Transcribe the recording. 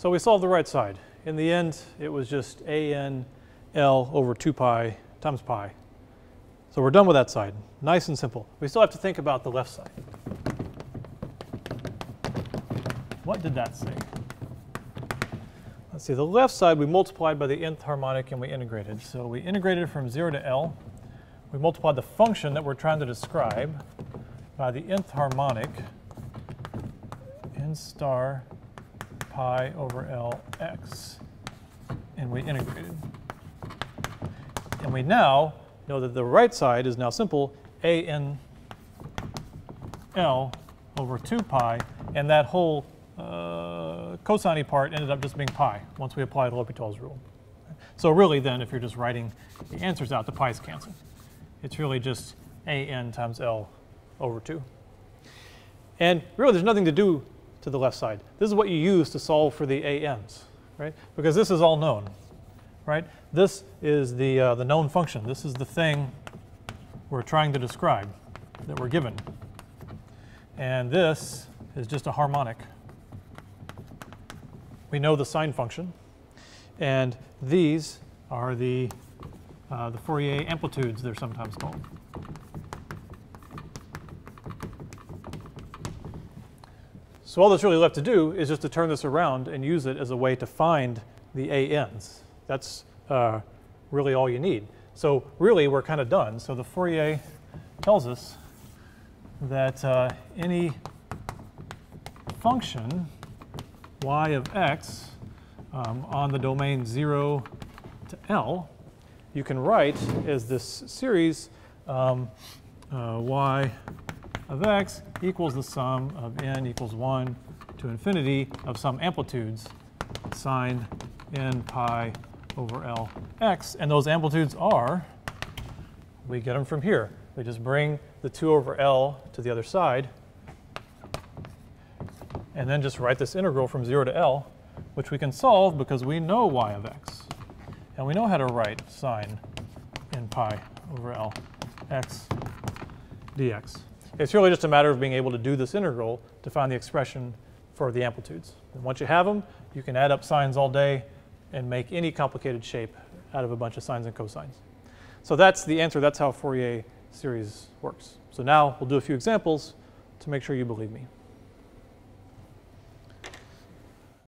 So we solved the right side. In the end, it was just an L over 2 pi times pi. So we're done with that side. Nice and simple. We still have to think about the left side. What did that say? Let's see, the left side we multiplied by the nth harmonic and we integrated. So we integrated from 0 to L. We multiplied the function that we're trying to describe by the nth harmonic n star pi over L x. And we integrated. And we now know that the right side is now simple, an L over 2 pi, and that whole cosine part ended up just being pi once we applied L'Hopital's rule. So really then, if you're just writing the answers out, the pi's cancel. It's really just an times L over 2. And really there's nothing to do to the left side. This is what you use to solve for the an's, right? Because this is all known, right? This is the known function. This is the thing we're trying to describe that we're given. And this is just a harmonic. We know the sine function. And these are the Fourier amplitudes, they're sometimes called. So all that's really left to do is just to turn this around and use it as a way to find the an's. That's really all you need. So really, we're kind of done. So the Fourier tells us that any function y of x on the domain 0 to L, you can write as this series y of x equals the sum of n equals 1 to infinity of some amplitudes sine n pi over L x. And those amplitudes are, we get them from here. We just bring the 2 over L to the other side, and then just write this integral from 0 to L, which we can solve because we know y of x. And we know how to write sine n pi over L x dx. It's really just a matter of being able to do this integral to find the expression for the amplitudes. And once you have them, you can add up sines all day and make any complicated shape out of a bunch of sines and cosines. So that's the answer. That's how Fourier series works. So now we'll do a few examples to make sure you believe me.